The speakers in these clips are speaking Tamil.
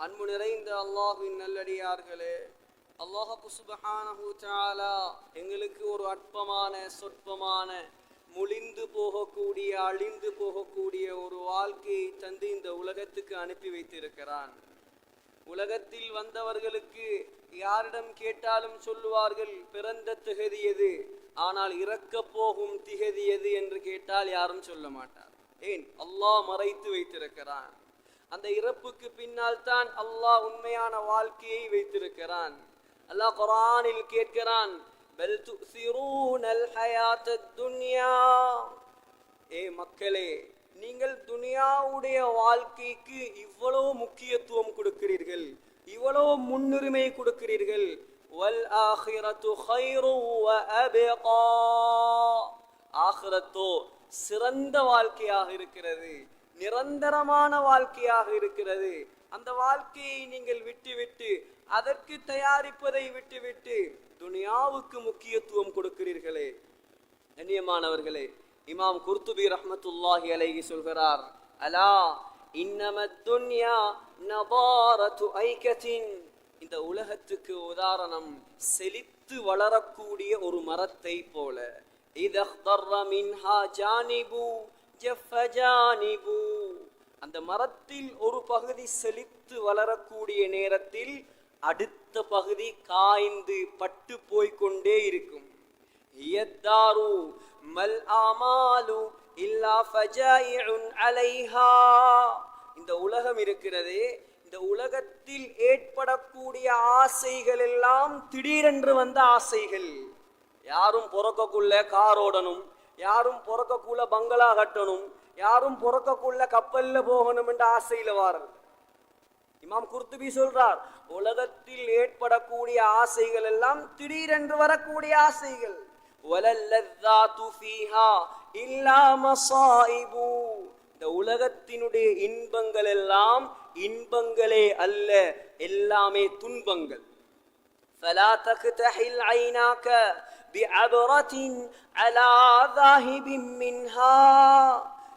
அன்பு நிறைந்த அல்லாஹ்வின் நல்லடியார்களே, அல்லாஹ் சுப்ஹானஹு தஆலா எங்களுக்கு ஒரு அற்பமான சொற்பமான முழிந்து போகக்கூடிய அழிந்து போகக்கூடிய ஒரு வாழ்க்கையை தந்து இந்த உலகத்துக்கு அனுப்பி வைத்திருக்கிறான். உலகத்தில் வந்தவர்களுக்கு யாரிடம் கேட்டாலும் சொல்லுவார்கள் பிறந்த திகதி எது, ஆனால் இறக்க போகும் திகதி எது என்று கேட்டால் யாரும் சொல்ல மாட்டார். ஏன்? அல்லாஹ் மறைத்து வைத்திருக்கிறான். அந்த இறப்புக்கு பின்னால் தான் அல்லாஹ் உண்மையான வாழ்க்கையை வைத்திருக்கிறான். அல்லாஹ் குர்ஆனில் கேட்கிறான், பல் துஸிரூனல் ஹயாத்தத் துன்யா. ஏ மக்களே, நீங்கள் துனியாவுடைய வாழ்க்கைக்கு இவ்வளவு முக்கியத்துவம் கொடுக்கிறீர்கள், இவ்வளவு முன்னுரிமை கொடுக்கிறீர்கள். வல் ஆகிரத்து கைரு வ அபகா. ஆகிரத்தோ சிறந்த வாழ்க்கையாக இருக்கிறது, நிரந்தரமான வாழ்க்கையாக இருக்கிறது. அந்த வாழ்க்கையை நீங்கள் விட்டுவிட்டு அதற்கு தயாரிப்பதை விட்டுவிட்டு துனியாவுக்கு முக்கியத்துவம் கொடுக்கிறீர்களே. கண்ணியமானவர்களே, இமாம் குர்துபி ரஹ்மத்துல்லாஹி அலைஹி சொல்கிறார், அலா இன்னமத் துன்யா நதாரத்து ஐகத்தின். இந்த உலகத்துக்கு உதாரணம் செழித்து வளரக்கூடிய ஒரு மரத்தை போல. இதஹ்தர்ர மின்ஹா ஜானிபு ஜஃப ஜானிபு. அந்த மரத்தில் ஒரு பகுதி செழித்து வளரக்கூடிய நேரத்தில் அடுத்த பகுதி காய்ந்து பட்டு போய்கொண்டே இருக்கும். யத்தாரு மல் ஆமாலு இல்லா ஃபஜாயிஉன் அலைஹா. இந்த உலகம் இருக்கிறதே, இந்த உலகத்தில் ஏற்படக்கூடிய ஆசைகள் எல்லாம் திடீரென்று வந்த ஆசைகள். யாரும் பிறக்கக்குள்ள கார் ஓடணும், யாரும் பிறக்கக்குள்ள பங்களா கட்டணும், யாரும் பிறக்கக்குள்ள கப்பல்ல போகணும் என்ற ஆசையில வாரல். இமாம் குர்துபி சொல்றார், உலகத்தில் ஏற்படக்கூடிய ஆசைகள் எல்லாம் திடீரென்று வரக்கூடிய ஆசைகள். வலல்லதாது ஃபீஹா இல்லா மஸாயிபு. இந்த உலகத்தினுடைய இன்பங்கள் எல்லாம் இன்பங்களே அல்ல, எல்லாமே துன்பங்கள். ஃபலா தக்தஹில் ஐனாக பிஅபரத்தின் அலா ذاஹிபின் மின்ஹா.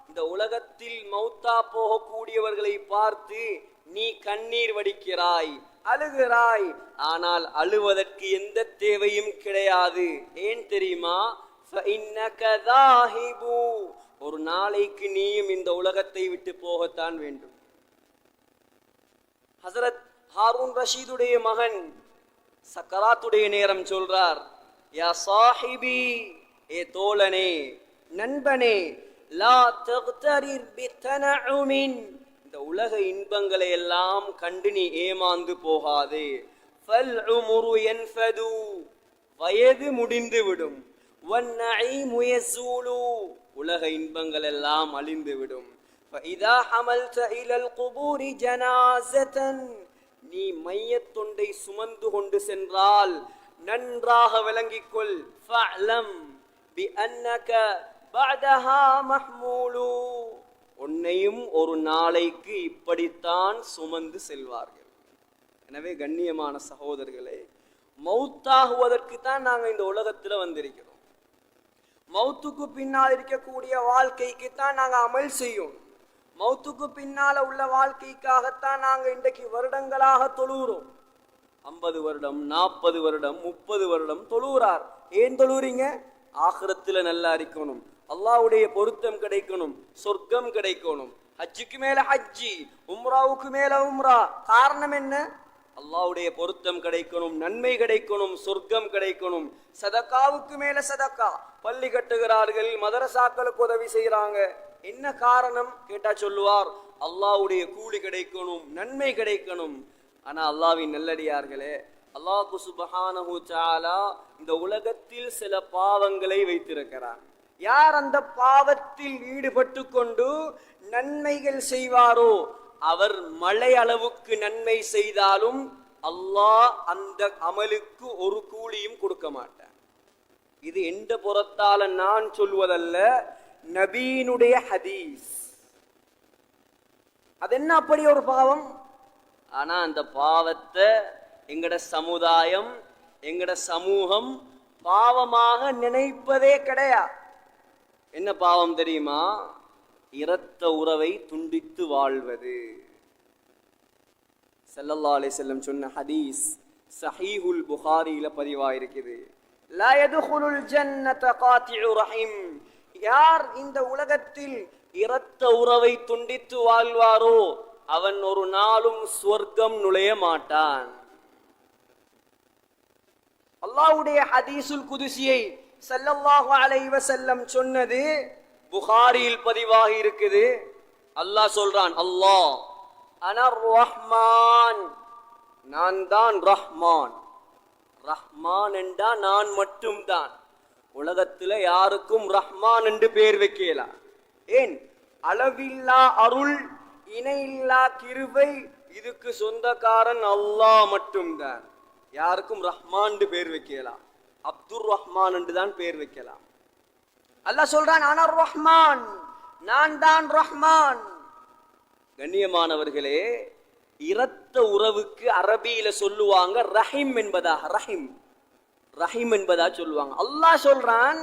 இந்த உலகத்தில் மௌத்தா போகக்கூடியவர்களை பார்த்து நீ கண்ணீர் வடிக்கிறாய், அழுகிறாய், ஆனால் அழுவதற்கு எந்த தேவையும் கிடையாது. ஏன் தெரியுமா? فإنك ذاهب. ஒரு நாளைக்கு நீயும் இந்த உலகத்தை விட்டு போகத்தான் வேண்டும். ஹஸரத் ஹாரூன் ரஷீதுடைய மகன் சக்கராத்துடைய நேரம் சொல்றார், யா சாஹிபி, ஏ தோழனே, நண்பனே, லா தக்தரிர் பித்தனஉமின். இந்த உலக இன்பங்களை எல்லாம் கண்டு நீ ஏமாந்து போகாதே. ஃபல் உம்ரு யன்ஃபது. வயது முடிந்து விடும். வன்னஈமு யஸூலு. உலக இன்பங்கள் எல்லாம் அழிந்து விடும். ஃபஇதா ஹமல்த இலல் குபூரி ஜனாஸதன். நீ மையத்தொண்டை சுமந்து கொண்டு சென்றால் நன்றாக விளங்கிக்கொள். ஃபஅலம் பிஅன்னக பஅதஹா மஹ்மூலு. உன்னையும் ஒரு நாளைக்கு இப்படித்தான் சுமந்து செல்வார்கள். எனவே கண்ணியமான சகோதரர்களே, மௌத்தாகுவதற்கு தான் நாங்கள் இந்த உலகத்தில் வந்திருக்கிறோம். மௌத்துக்கு பின்னால் இருக்கக்கூடிய வாழ்க்கைக்கு தான் நாங்கள் அமல் செய்யும். மௌத்துக்கு பின்னால உள்ள வாழ்க்கைக்காகத்தான் நாங்கள் இன்றைக்கு வருடங்களாக தொழுகிறோம். 50 வருடம் 40 வருடம் 30 வருடம் தொழுகிறார். ஏன் தொழுறீங்க? ஆகிரத்துல நல்லா இருக்கணும், அல்லாஹ்வுடைய பொருத்தம் கிடைக்கணும், சொர்க்கம் கிடைக்கணும். ஹஜ்ஜுக்கு மேல ஹஜ்ஜி, உம்ராவுக்கு மேல உம்ரா. காரணம் என்ன? அல்லாஹ்வுடைய பொருத்தம் கிடைக்கணும், நன்மை கிடைக்கணும், சொர்க்கம் கிடைக்கணும். சதக்காவுக்கு மேல சதக்கா. பள்ளி கட்டுகிறார்கள், மதரசாக்களுக்கு உதவி செய்யறாங்க. என்ன காரணம் கேட்டா சொல்லுவார், அல்லாஹ்வுடைய கூலி கிடைக்கணும், நன்மை கிடைக்கணும். ஆனா அல்லாஹ்வின் நல்லடியார்களே, அல்லாஹ் சுப்ஹானஹு தஆலா இந்த உலகத்தில் சில பாவங்களை வைத்திருக்கிறார். யார் அந்த பாவத்தில் ஈடுபட்டு கொண்டு நன்மைகள் செய்வாரோ அவர் மழை அளவுக்கு நன்மை செய்தாலும் அல்லாஹ் அந்த அமலுக்கு ஒரு கூலியும் கொடுக்க மாட்டார். இது எந்த புறத்தால நான் சொல்வதல்ல, நபியினுடைய ஹதீஸ். அது என்ன அப்படி ஒரு பாவம்? ஆனா அந்த பாவத்தை எங்கட சமுதாயம், எங்கட சமூகம் பாவமாக நினைப்பதே கிடையாது. என்ன பாவம் தெரியுமா? இரத்த உறவை துண்டித்து வாழ்வது. ஸல்லல்லாஹு அலைஹி வஸல்லம் சொன்ன ஹதீஸ் ஸஹீஹுல் புகாரியில பதிவாயிருக்குது. லா யதுகுலுல் ஜன்னத காத்திஉ ரஹீம். யார் இந்த உலகத்தில் இரத்த உறவை துண்டித்து வாழ்வாரோ அவன் ஒரு நாளும் சொர்க்கம் நுழைய மாட்டான். அல்லாஹ்வுடைய ஹதீஸுல் குதுஸியை ஸல்லல்லாஹு அலைஹி வஸல்லம் சொன்னது புகாரியில் பதிவாகி இருக்குது. அல்லாஹ் சொல்றான், அல்லாஹ் அனர் ரஹ்மான், நான் தான் ரஹ்மான். ரஹ்மான் என்றா நான் மட்டும்தான். உலகத்துல யாருக்கும் ரஹ்மான் என்று பேர் வைக்கலாம். ஏன்? அளவில்லா அருள், இணையில்லா கிருபை, இதுக்கு சொந்தக்காரன் அல்லாஹ் மட்டும்தான். யாருக்கும் ரஹ்மான் பேர் வைக்கலாம், அப்துர் ரஹ்மான் என்று தான் பேர் வைக்கலாம். அல்லாஹ் சொல்றான், அனர் ரஹ்மான், நான் தான் ரஹ்மான். கண்ணியமானவர்களே, இரத்த உறவுக்கு அரபியில சொல்லுவாங்க ரஹீம் என்பதா. ரஹீம் ரஹீம் என்பதா சொல்லுவாங்க. அல்லாஹ் சொல்றான்,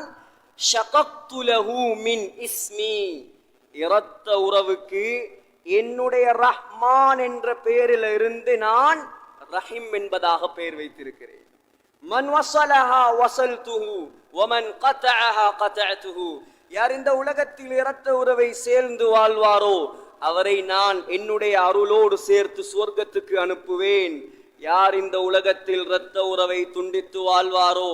ஷகக்து லஹு மின் இஸ்மி, இரத்த உறவுக்கு என்னுடைய ரஹ்மான் என்ற பெயரில் இருந்து நான் ரஹீம் என்பதாக பெயர் வைத்திருக்கிறேன். மன் வஸலஹா வஸல்துஹு வமன் கதஅஹா கதஅதுஹு. யார் இந்த உலகத்தில் இரத்த உறவை சேர்ந்து வாழ்வாரோ அவரை நான் என்னுடைய அருளோடு சேர்த்து சுவர்க்கத்துக்கு அனுப்புவேன். யார் இந்த உலகத்தில் இரத்த உறவை துண்டித்து வாழ்வாரோ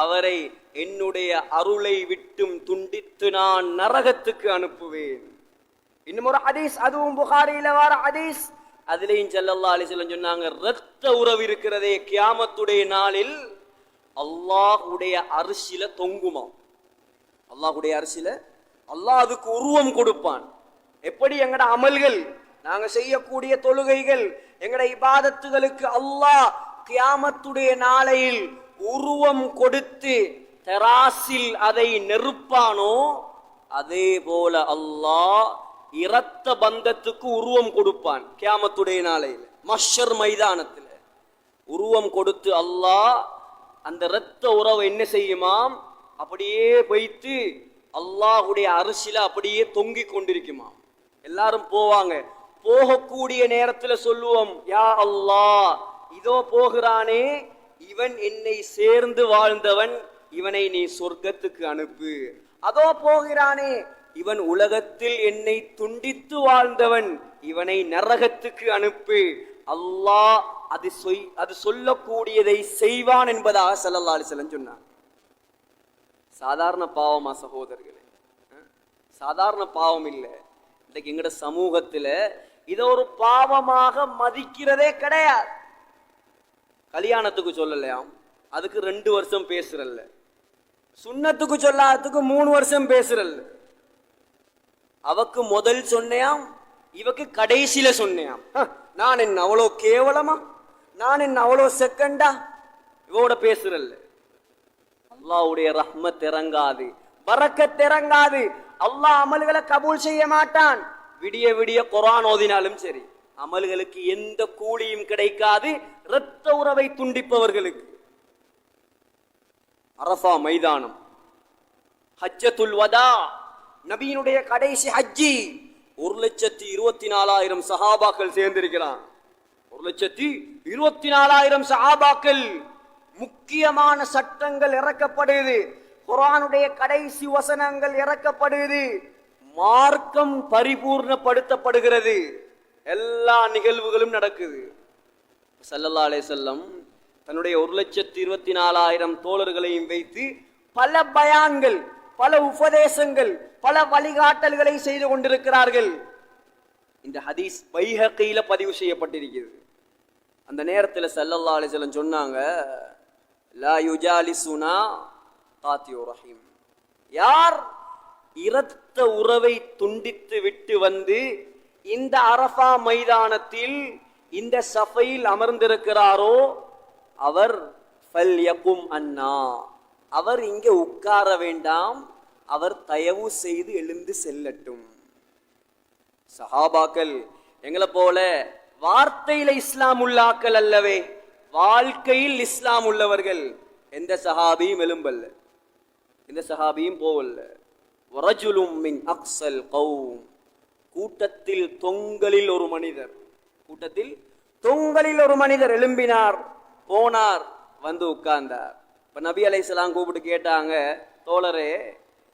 அவரை என்னுடைய அருளை விட்டும் துண்டித்து நான் நரகத்துக்கு அனுப்புவேன். இன்னும் ஒரு ஹதீஸ், அதுவும் புகாரியில வர ஹதீஸ், அதுலயும் ஸல்லல்லாஹு அலைஹி வஸல்லம் சொன்னாங்க, இரத்த உறவு இருக்கிறதே கியாமத்துடைய நாளில் அல்லாஹ்வுடைய அர்ஷில தொங்குமா. அல்லாஹ்வுடைய அர்ஷில அல்லாஹ் அதுக்கு உருவம் கொடுப்பான். எப்படி எங்கட அமல்கள், நாங்க செய்யக்கூடிய தொழுகைகள், எங்கட இபாதத்துகளுக்கு அல்லாஹ் கியாமத்துடைய நாளையில் உருவம் கொடுத்து தராசில் அதை நெருப்பானோ அதே போல அல்லாஹ் இரத்த பந்தத்துக்கு உருவம் கொடுப்பான். கியாமத்துடைய நாளையில் மஹ்ஷர் மைதானத்தில் உருவம் கொடுத்து அல்லாஹ் அந்த இரத்த உறவை என்ன செய்யுமாம், அப்படியே வைத்து அல்லாஹ்வுடைய அரிசில அப்படியே தொங்கிக் கொண்டிருக்குமாம். எல்லாரும் போவாங்க. போகக்கூடிய நேரத்துல சொல்லுவோம், யா அல்லாஹ், இதோ போகிறானே, இவன் என்னை சேர்ந்து வாழ்ந்தவன், இவனை நீ சொர்க்கத்துக்கு அனுப்பு. அதோ போகிறானே, இவன் உலகத்தில் என்னை துண்டித்து வாழ்ந்தவன், இவனை நரகத்துக்கு அனுப்பு. அல்லாஹ் அது சொல்லக்கூடியதை செய்வான் என்பதாக ஸல்லல்லாஹு அலைஹி வஸல்லம் சொன்னான். சாதாரண பாவமா சகோதரர்களே? சாதாரண பாவம் இல்லை. இன்னைக்கு எங்கட சமூகத்துல இதை ஒரு பாவமாக மதிக்கிறதே கிடையாது. கல்யாணத்துக்கு சொல்லலையாம், அதுக்கு 2 வருஷம் பேசுறல்ல. சுன்னத்துக்கு சொல்லாததுக்கு 3 வருஷம் பேசுறல்ல. அவக்கு முதல் சொன்னேயாம், இவக்கு கடைசியில சொன்னேயாம். நான் என்ன அவ்வளோ கேவலமா, நான் என்ன அவ்வளோ செகண்டா இவோட பேசுறல்ல. அல்லாஹ்வுடைய ரஹ்மத் இறங்காது, பரக்கத் இறங்காது. அல்லாஹ் அமல்களை கபூல் செய்ய மாட்டான். விடிய விடிய குர்ஆன் ஓதினாலும் சரி, அமல்களுக்கு எந்த கூலியும் கிடைக்காது. இரத்த உறவை துண்டிப்பவர்களுக்கு. அரஃபா மைதானம், ஹஜ்ஜத்துல் வதா, நபியினுடைய கடைசி ஹஜ்ஜி, 1,24,000 சஹாபாக்கள் சேர்ந்திருக்கிறான். 1,24,000 சஹாபாக்கள். முக்கியமான சட்டங்கள் இறக்கப்படுது, குர்ஆனுடைய கடைசி வசனங்கள் இறக்கப்படுது, மார்க்கம் பரிபூர்ணப்படுத்தப்படுகிறது, எல்லா நிகழ்வுகளும் நடக்குது. ஸல்லல்லாஹு அலைஹி வஸல்லம் தன்னுடைய 1,24,000 தோழர்களையும் வைத்து பல பயான்கள், பல உபதேசங்கள், பல வழிகாட்டல்களை செய்து கொண்டிருக்கிறார்கள். இந்த ஹதீஸ் பைஹகியில பதிவு செய்யப்பட்டிருக்கிறது. அந்த நேரத்தில் ஸல்லல்லாஹு அலைஹி வஸல்லம் சொன்னாங்க, லா யுஜாலிசுனா காத்தியு ரஹீம். யார் இரத்த உறவை துண்டித்து விட்டு வந்து இந்த அரஃபா மைதானத்தில் இந்த சஃபையில் அமர்ந்திருக்கிறாரோ அவர் ஃபல்யகும் அன்னா, அவர் இங்கே உட்கார வேண்டாம், அவர் தயவு செய்து எழுந்து செல்லட்டும். சஹாபாக்கள் எங்களை போல வார்த்தையில இஸ்லாம் உள்ளாக்கள் அல்லவே, வாழ்க்கையில் இஸ்லாம் உள்ளவர்கள். எந்த சஹாபியும் எழும்பல்ல, எந்த சஹாபியும் போவல்ல. வரஜுலும் மின் அக்ஸல் கௌம், கூட்டத்தில் தொங்கலில் ஒரு மனிதர், கூட்டத்தில் தொங்கலில் ஒரு மனிதர் எழும்பினார், போனார், வந்து உட்கார்ந்தார். இப்ப நபி அலைஹிஸ்ஸலாம் கூப்பிட்டு கேட்டாங்க, தோழரே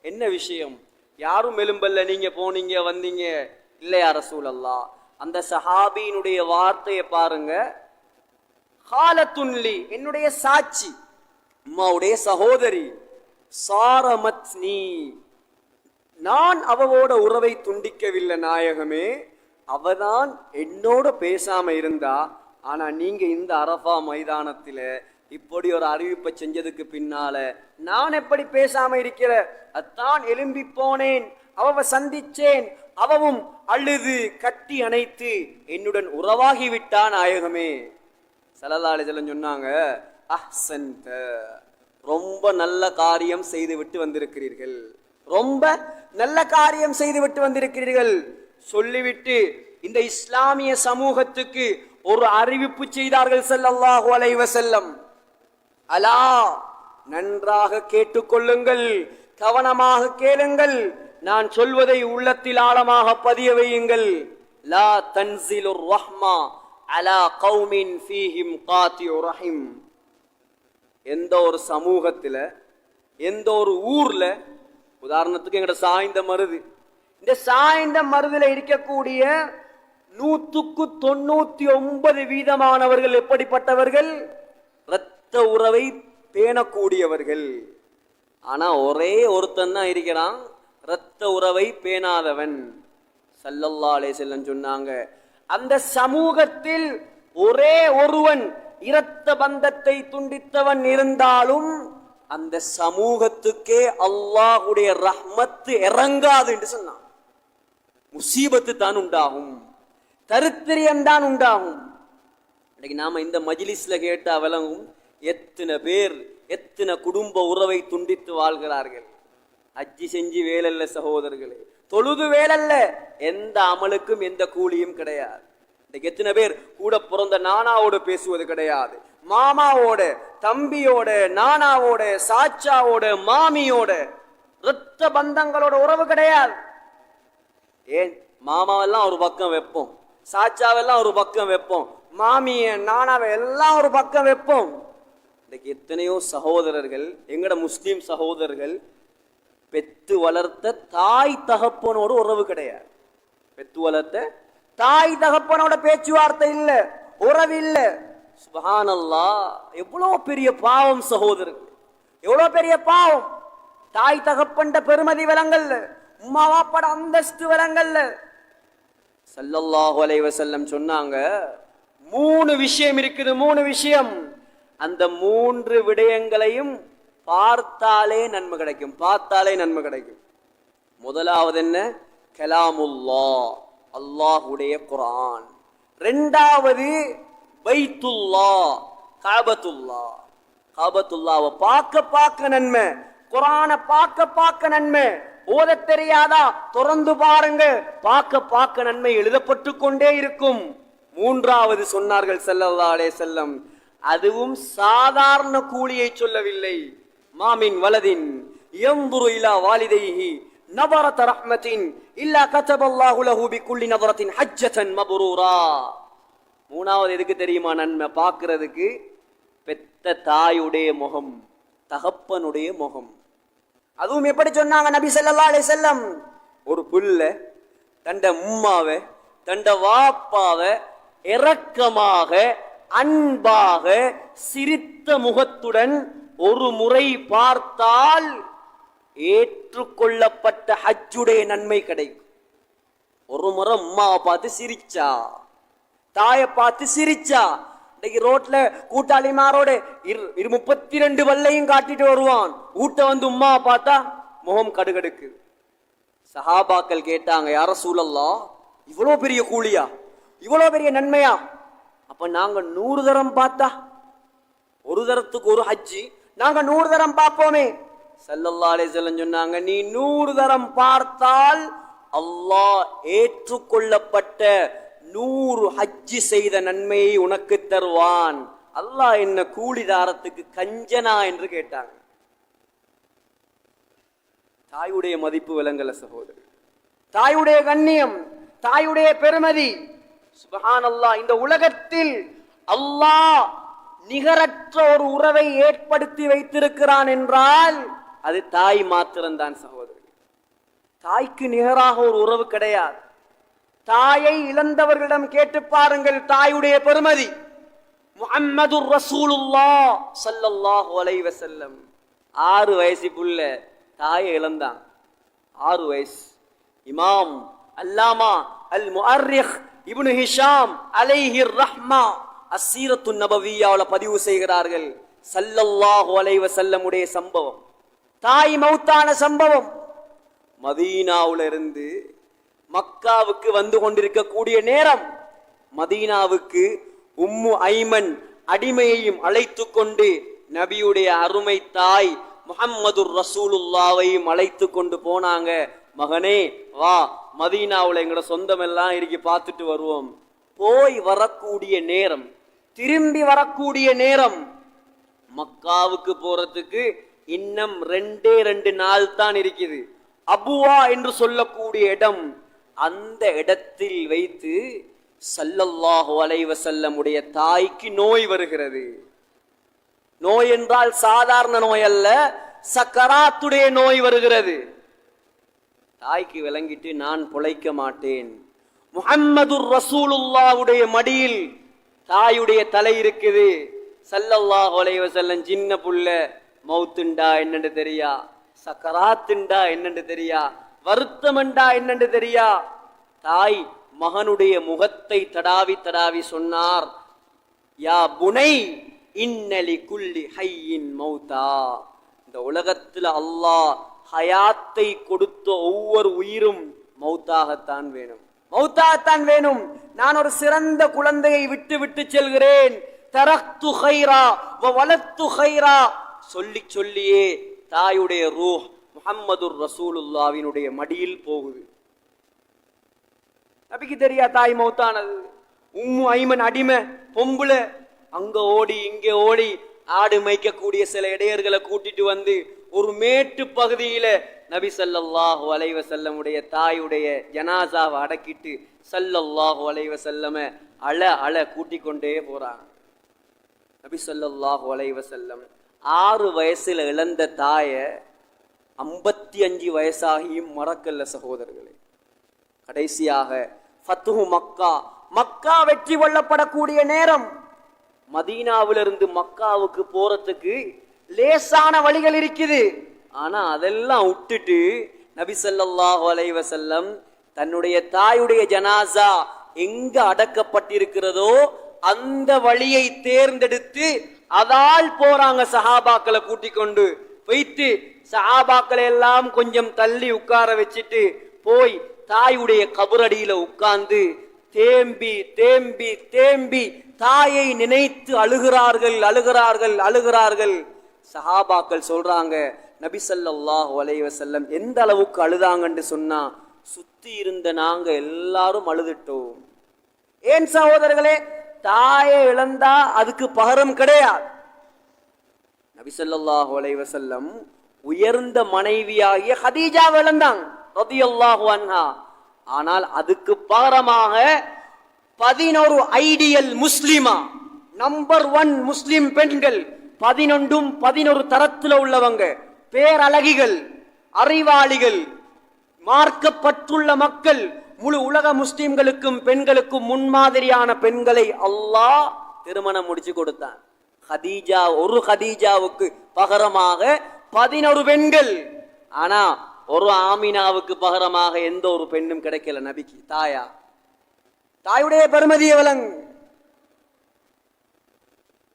என்ன விஷயம்? யாரும் எழும்பல்ல, நீங்க போனீங்க வந்தீங்க. இல்லையா ரசூலல்லாஹ். அந்த சஹாபியினுடைய வார்த்தையை பாருங்க, ஹாலத்துன்லி, என்னுடைய சாட்சி, அம்மாவுடைய சகோதரி, சாரமத்னி, நான் அவவோட உறவை துண்டிக்கவில்லை நாயகமே, அவதான் என்னோட பேசாம இருந்தா. ஆனா நீங்க இந்த அரஃபா மைதானத்தில இப்படி ஒரு அறிவிப்பை செஞ்சதுக்கு பின்னால நான் எப்படி பேசாம இருக்கிற? அத்தான் எழும்பி போனேன், அவ சந்திச்சேன், அவவும் அழுது கட்டி அணைத்து என்னுடன் உறவாகி விட்டா நாயகமே. ஸல்லல்லாஹு அலைஹி வஸல்லம் சொன்னாங்க, அஹ்சன்த, ரொம்ப நல்ல காரியம் செய்து விட்டு வந்திருக்கிறீர்கள், ரொம்ப நல்ல காரியம் செய்து விட்டு வந்திருக்கிறீர்கள். சொல்லிவிட்டு இந்த இஸ்லாமிய சமூகத்துக்கு ஒரு அறிவிப்பு செய்தார்கள் ஸல்லல்லாஹு அலைஹி வஸல்லம். அலா, நன்றாக கேட்டுக்கொள்ளுங்கள், கவனமாக கேளுங்கள், நான் சொல்வதை உள்ளத்தில் ஆழமாக பதிய வையுங்கள். லா தன்சிலுர் ரஹ்மா அலா கௌமின் ஃபீஹிம் காத்தியு ரஹிம். எந்த ஒரு சமூகத்துல, எந்த ஒரு ஊர்ல, உதாரணத்துக்கு எங்கட சாய்ந்த மருது, இந்த சாய்ந்த மருதுல இருக்கக்கூடிய 199% எப்படிப்பட்டவர்கள்? இரத்த உறவை பேணக்கூடியவர்கள். ஆனா ஒரே ஒருத்தன் தான் இருக்கிறான் இரத்த உறவை பேணாதவன். ஸல்லல்லாஹு அலைஹி வஸல்லம் சொன்னாங்க, அந்த சமூகத்தில் ஒரே ஒருவன் இரத்த பந்தத்தை துண்டித்தவன் இருந்தாலும் அந்த சமூகத்துக்கே அல்லாஹ்வுடைய ரஹ்மத்து இறங்காது என்று சொன்னான். முசீபத்து தான் உண்டாகும், தரித்திரியம் தான் உண்டாகும். இன்னைக்கு நாம இந்த மஜ்லிஸ்ல கேட்டா விளங்கும், எத்தனை பேர் எத்தனை குடும்ப உறவை துண்டித்து வாழ்கிறார்கள். ஹஜ்ஜி செஞ்சு வேலல்ல சகோதரர்களே, தொழுது வேலல்ல, எந்த அமலுக்கும் எந்த கூலியும் கிடையாது. இன்னைக்கு எத்தனை பேர் கூட பிறந்த நானாவோடு பேசுவது கிடையாது, மாமாவோட, தம்பியோட, நானாவோட, சாச்சாவோட, மாமியோட, இரத்த பந்தங்களோட உறவு கிடையாது. ஏன் மாமாவெல்லாம் ஒரு பக்கம் வைப்போம், சாச்சாவெல்லாம் ஒரு பக்கம் வைப்போம், மாமிய நானாவை எல்லாம் ஒரு பக்கம் வைப்போம். இன்னைக்கு எத்தனையோ சகோதரர்கள், எங்கட முஸ்லீம் சகோதரர்கள், பெத்து வளர்த்த தாய் தகப்பனோட உறவு கிடையாது. பெத்து வளர்த்த தாய் தகப்பனோட பேச்சுவார்த்தை இல்ல, உறவு இல்ல. சுப்ஹானல்லாஹ், எவ்வளவு பெரிய பாவம் சகோதரர்கள், எவ்வளவு பெரிய பாவம். தாய் தகப்பண்ட பெருமதி விலங்கல்ல, உம்மா வாப்பட அந்தஸ்து விலங்கல்ல. ஸல்லல்லாஹு அலைஹி வஸல்லம் சொன்னாங்க, 3 விஷயம் இருக்குது, 3 விஷயம். அந்த 3 விடயங்களையும் பார்த்தாலே நன்மை கிடைக்கும், பார்த்தாலே நன்மை கிடைக்கும். முதலாவது என்ன? கலாமுல்லாஹ், அல்லாஹ்வுடைய குர்ஆன். இரண்டாவது பைத்துல்லாஹ், காபத்துல்லாஹ். காபத்துல்லாஹ்வை பார்க்க நன்மை, குர்ஆனை பார்க்க நன்மை. ஓத தெரியாதா? திறந்து பாருங்க, பார்க்க நன்மை எழுதப்பட்டு கொண்டே இருக்கும். மூன்றாவது சொன்னார்கள் ஸல்லல்லாஹு அலைஹி வஸல்லம், அதுவும் சாதாரண கூலியை சொல்லவில்லை. மாமின் வலதின் யன்துரு இலா வாலிதைஹி நபரத ரஹ்மத்தின் இல்லா கதபல்லாஹு லஹு பிகுல்லி நபரத்தின் ஹஜ்ஜத்தன் மப்ரூரா. மூணாவது எதுக்கு தெரியுமா நன்மை? பார்க்கிறதுக்கு பெத்த தாயுடைய முகம், தகப்பனுடைய முகம். அதுவும் எப்படி சொன்னாங்க நபி ஸல்லல்லாஹு அலைஹி வஸல்லம்? ஒரு புள்ள தண்ட உம்மாவை, தண்ட வாப்பாவை இரக்கமாக, அன்பாக, சிரித்த முகத்துடன் ஒரு முறை பார்த்தால் ஏற்றுக்கொள்ளப்பட்ட ஹஜ்ஜுடைய நன்மை கிடைக்கும். ஒரு முறை உம்மாவை பார்த்து சிரிச்சா, தாயை பார்த்து சிரிச்சா, இன்னைக்கு ரோட்ல கூட்டாளிமாரோட 32 வல்லையும் காட்டிட்டு வருவான், ஊட்ட வந்து உம்மாவை பார்த்தா முகம் கடுகடுக்கு. சஹாபாக்கள் கேட்டாங்க, யா ரசூலல்லாஹ், இவ்வளவு பெரிய கூலியா, இவ்வளவு பெரிய நன்மையா? அப்ப நாங்க 100 தரம் பார்த்தா, ஒரு தரத்துக்கு ஒரு ஹஜ்ஜி, நாங்க 100 தரம் பார்ப்போமே. ஸல்லல்லாஹு அலைஹி வஸல்லம் சொன்னாங்க, நீ 100 தரம் பார்த்தால் அல்லாஹ் ஏற்றுக்கொள்ளப்பட்ட 100 ஹஜ்ஜி செய்த நன்மையை உனக்கு தருவான். அல்லாஹ் என்ன கூலிதாரத்துக்கு கஞ்சனா என்று கேட்டாங்க. தாயுடைய மதிப்பு விளங்கல சகோதரர், தாயுடைய கண்ணியம், தாயுடைய பெருமதி. சுப்ஹானல்லாஹ். இந்த உலகத்தில் அல்லாஹ் நிகரற்ற ஒரு உறவை ஏற்படுத்தி வைத்திருக்கிறான் என்றால் அது தாய் மாத்திரம்தான் சகோதரி. தாய்க்கு நிகராக ஒரு உறவு கிடையாது. தாயை இழந்தவர்களிடம் கேட்டு பாருங்கள் தாயுடைய பெருமதி. முஹம்மதுர் ரசூலுல்லாஹ் ஸல்லல்லாஹு அலைஹி வஸல்லம் 6 வயசு புள்ள தாயை இழந்தான். 6 வயசு. இமாம் அல்லாமா அல் முஅர்ரிக் இப்னு ஹிஷாம் அலைஹி ரஹ்மா அஸ்ஸீரத்து நபவியாவுல பதிவு செய்கிறார்கள். ஸல்லல்லாஹு அலைஹி வஸல்லம் உடைய சம்பவம், தாய் மௌத்தான சம்பவம். மதீனாவுல இருந்து மக்காவுக்கு வந்து கொண்டிருக்கக்கூடிய நேரம், மதீனாவுக்கு உம்மு ஐமன் அடிமையையும் அழைத்து கொண்டு நபியுடைய அருமை தாய் முஹம்மதுர் ரசூலுல்லாவையும் அழைத்து கொண்டு போனாங்க. மகனே வா, மதீனாவுல எங்களோட சொந்தம் எல்லாம் இருக்கு, பார்த்துட்டு வருவோம். போய் வரக்கூடிய நேரம், திரும்பி வரக்கூடிய நேரம், மக்காவுக்கு போறதுக்கு இன்னும் 2 நாள் தான் இருக்குது. அபுவா என்று சொல்லக்கூடிய இடம், அந்த இடத்தில் வைத்து ஸல்லல்லாஹு அலைஹி வஸல்லம் உடைய தாய்க்கு நோய் வருகிறது. நோய் என்றால் சாதாரண நோய் அல்ல, சக்கராத்துடைய நோய் வருகிறது. தாய்க்கு விளங்கிட்டு நான் பொழைக்க மாட்டேன். முஹம்மதுர் ரசூலுல்லாஹ்வுடைய மடியில் தாயுடைய தலை இருக்குது. ஸல்லல்லாஹு அலைஹி வஸல்லம் சின்ன புள்ள, மௌத்துண்டா என்னன்னு தெரியா, சக்கராத்துண்டா என்னன்னு தெரியா, வருத்தமண்டா என்னன்னு தெரியா. தாய் மகனுடைய முகத்தை தடாவி தடாவி சொன்னார், யா புனை இன்னலி குல்லி ஹையின் மௌதா. இந்த உலகத்தில் அல்லாஹ் ஹயாத்தை கொடுத்த ஒவ்வொரு உயிரும் மௌத்தாகத்தான் வேணும், மௌத்தாகத்தான் வேணும். நான் ஒரு சிறந்த குழந்தையை விட்டு விட்டு செல்கிறேன். தரக்து ஹைரா வ வலத்து ஹைரா சொல்லி சொல்லியே தாயுடைய ரூஹ் முஹம்மதுர் ரசூலுல்லாஹ்வினுடைய மடியில் போகுது. நபிக்கு தெரியா தாய் மௌத்தானது. உம்மு ஐமன் அடிமை பொம்புல, அங்க ஓடி இங்க ஓடி ஆடு மேய்க்கக்கூடிய சில இடையர்களை கூட்டிட்டு வந்து ஒரு மேட்டு பகுதியில நபி ஸல்லல்லாஹு அலைஹி வஸல்லம் உடைய தாயுடைய ஜனாசாவை அடக்கிட்டு ஸல்லல்லாஹு அலைஹி வஸல்லம அழ அழ கூட்டிக் கொண்டே போறாங்க. நபி ஸல்லல்லாஹு அலைஹி வஸல்லம் 6 வயசுல இழந்த தாய 55 வயசாகியும் மறக்கல்ல சகோதரர்களே. கடைசியாக ஃபத்ஹு மக்கா, மக்கா வெற்றி கொள்ளப்படக்கூடிய நேரம், மதீனாவிலிருந்து மக்காவுக்கு போறதுக்கு லேசான வழிகள் இருக்குது. ஆனா அதெல்லாம் விட்டுட்டு நபி ஸல்லல்லாஹு அலைஹி வஸல்லம் தன்னுடைய தாயுடைய ஜனாசா எங்க அடக்கப்பட்டிருக்கிறதோ அந்த வழியை தேர்ந்தெடுத்து அதால் போறாங்க. சஹாபாக்களை கூட்டிக் கொண்டு போயிட்டு சஹாபாக்களை எல்லாம் கொஞ்சம் தள்ளி உட்கார வச்சுட்டு போய் தாயுடைய கபரடியில உட்கார்ந்து தேம்பி தேம்பி தேம்பி தாயை நினைத்து அழுகிறார்கள் அழுகிறார்கள் அழுகிறார்கள். சஹாபாக்கள் சொல்றாங்க, நபி ஸல்லல்லாஹு அலைஹி வஸல்லம் எந்த அளவுக்கு அழுதாங்கன்னு சொன்னா, சுத்தி இருந்த நாங்க எல்லாரும் அழுதுட்டோம். ஏன் சகோதரர்களே, தாயை இழந்தா அதுக்கு பகரம் கிடையாது. நபி ஸல்லல்லாஹு அலைஹி வஸல்லம் உயர்ந்த மனைவியாகிய ஹதீஜாவை இழந்தாங்க ரலியல்லாஹு அன்ஹா. ஆனால் அதுக்கு பகரமாக 11 ஐடியல் முஸ்லிமா, நம்பர் 1 முஸ்லிம் பெண்கள், 11 தரத்தில் உள்ளவங்க, பேரழகிகள், அறிவாளிகள், மார்க்கப்பட்டுள்ள மக்கள், முழு உலக முஸ்லிம்களுக்கும் பெண்களுக்கும் முன்மாதிரியான பெண்களை அல்லாஹ் திருமணம் முடிச்சு கொடுத்தான். ஹதீஜா, ஒரு ஹதீஜாவுக்கு பகரமாக 11 பெண்கள். ஆனா ஒரு ஆமினாவுக்கு பகரமாக எந்த ஒரு பெண்ணும் கிடைக்கல நபிக்கு. தாயா, தாயுடைய பெருமதியை விளங்கு.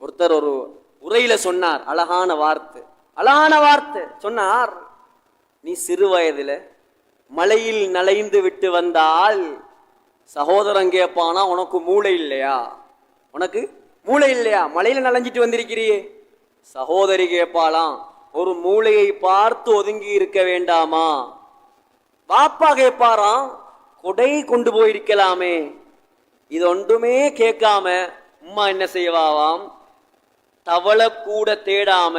ஒருத்தர் ஒரு உரையில சொன்னார், அழகான வார்த்தை, அழகான வார்த்தை சொன்னார், நீ சிறு வயதுல மலையில் நலைந்து விட்டு வந்தால் சகோதரன் கேட்பானா, உனக்கு மூளை இல்லையா, உனக்கு மூளை இல்லையா, மலையில நலைஞ்சிட்டு வந்திருக்கிறியே. சகோதரி கேட்பாளாம், ஒரு மூளையை பார்த்து ஒதுங்கி இருக்க வேண்டாமா. பாப்பா கேட்பாராம், கொடை கொண்டு போயிருக்கலாமே. இது ஒன்றுமே கேட்காம அம்மா என்ன செய்வாவாம், தவளை கூட தேடாம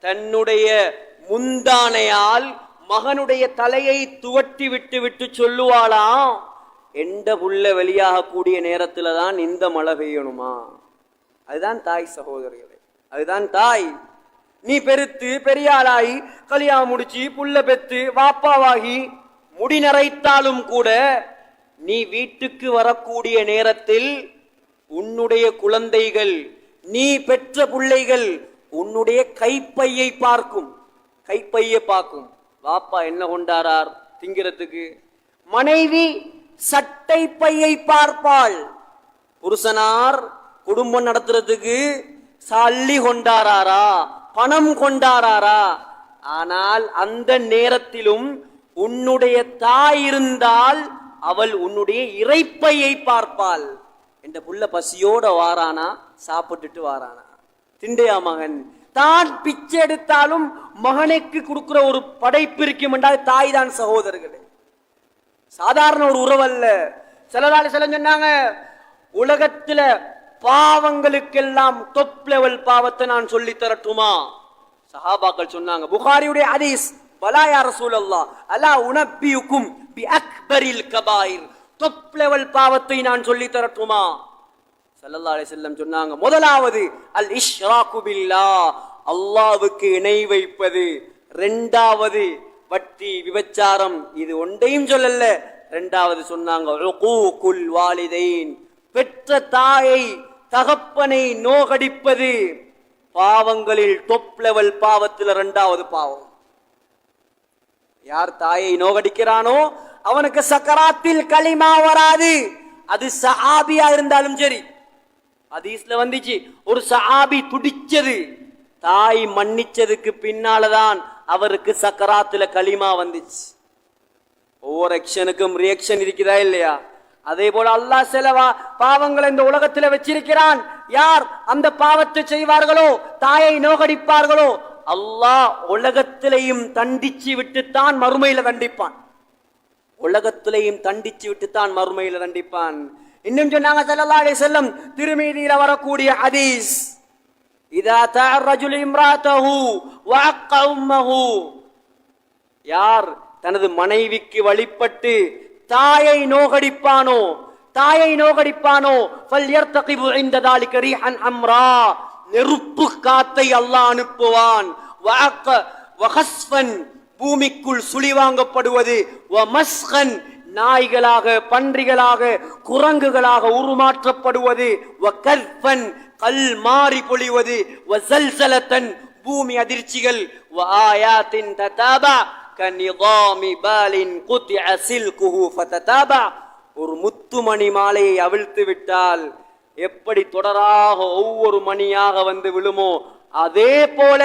தன்னுடைய முந்தானையால் மகனுடைய தலையை துவட்டி விட்டு விட்டு சொல்லுவாளாம், எந்த புள்ள வெளியாகக்கூடிய நேரத்துல தான் இந்த மழை பெய்யணுமா? அதுதான் தாய் சகோதரர்களே, அதுதான் தாய். நீ பெருத்து பெரியாளாகி கல்யாணம் முடிச்சு புள்ள பெத்து வாப்பாவாகி முடி நரைத்தாலும் கூட நீ வீட்டுக்கு வரக்கூடிய நேரத்தில் உன்னுடைய குழந்தைகள், நீ பெற்ற பிள்ளைகள் உன்னுடைய கைப்பையை பார்க்கும், கைப்பையை பார்க்கும். வாப்பா என்ன கொண்டாரார் திங்கிறதுக்கு? மனைவி சட்டை பையை பார்ப்பாள். புருஷனார் குடும்பம் நடத்துறதுக்கு சல்லி கொண்டாராரா, பணம் கொண்டாராரா? ஆனால் அந்த நேரத்திலும் உன்னுடைய தாய் இருந்தால் அவள் உன்னுடைய இறைப்பையை பார்ப்பாள். என்ற புள்ள பசியோட வாரானா, சாப்பிட்டுட்டு வாரானா? திண்டையா மகன் தான் பிச்சை எடுத்தாலும் மகனுக்கு கொடுக்கிற ஒரு படைப்பு இருக்கும் என்றால் தாய் தான் சகோதரர்களே. சாதாரண ஒரு உறவல்ல. சிலரால சில சொன்னாங்க, உலகத்துல பாவங்களுக்கெல்லாம் டொப் லெவல் பாவத்தை நான் சொல்லி தரட்டுமா? சஹாபாக்கள் சொன்னாங்க, புகாரியுடைய ஹதீஸ், பலா யா ரசூலல்லாஹ் அலா உனப்பியுக்கும் பி அக்பரில் கபாயிர், டொப் லெவல் பாவத்தை நான் சொல்லி தரட்டுமா? ஸல்லல்லாஹு அலைஹி வஸல்லம் சொன்னாங்க, முதலாவது அல் இஷ்ராகு பில்லாஹ், அல்லாஹ்வுக்கு இணை வைப்பது. இரண்டாவது வட்டி விபச்சாரம். இது ஒன்றையும் சொல்லல, இரண்டாவது சொன்னாங்க உகூகுல் வாலிதைன், பெற்ற தாயை தகப்பனை நோகடிப்பது. பாவங்களில் டொப் லெவல் பாவத்தில் இரண்டாவது பாவம். யார் தாயை நோகடிக்கிறானோ அவனுக்கு சக்கராத்தில் களிமா வராது. அது சஹாபியா இருந்தாலும் சரி. ஹதீஸ்ல வந்துச்சு, ஒரு சஹாபி துடிச்சது தாய் மன்னிச்சதுக்கு பின்னால்தான் அவருக்கு சக்கராத்துல களிமா வந்துச்சு. ஒவ்வொரு ஆக்ஷனுக்கும் ரியாக்ஷன் இருக்குதா இல்லையா? அதே போல அல்லாஹ் சில பாவங்களை இந்த உலகத்துல வச்சிருக்கிறான். யார் அந்த பாவத்தை செய்வார்களோ, தாயை நோகடிப்பார்களோ, அல்லாஹ் உலகத்திலையும் தண்டிச்சு விட்டுத்தான் மறுமையில தண்டிப்பான். உலகத்திலையும் தண்டிச்சு விட்டுத்தான் மறுமையில தண்டிப்பான். இன்னும் சொன்னாங்க ஸல்லல்லாஹு அலைஹி வஸல்லம், திருமீதியில வரக்கூடிய ஹதீஸ், இதா தஅர்ரஜுல் இம்ராத்தஹு வஅக்க உம்மஹு, யார் தனது மனைவிக்கு வழிபட்டு தாயை நோகடிப்பானோ, தாயை நோகடிப்பானோ, ஃபல்யர்தகிபு இன்த தாலிக ரீஹன் அம்ரா, நெருப்பு காத்தை அல்லாஹ் அனுப்புவான். வஅக்க வஹஸ்ஃபன், பூமிக்குள் சுழிவாங்கப்படுவது, வமஸ்கன், நாய்களாக பன்றிகளாக குரங்குகளாக உருமாற்றப்படுவது, வகல்ஃபன், கல் மாறி பொழிவது, வஸல்ஸலத்தன், பூமி அதிர்ச்சிகள், வஆயாத்தின் ததாபா கநிதாமி பாலின் குத்அ சில்குஹு ஃபததாபா, ஒரு முத்துமணி மாலையை அவிழ்த்து விட்டால் எப்படி தொடராக ஒவ்வொரு மணியாக வந்து விழுமோ, அதே போல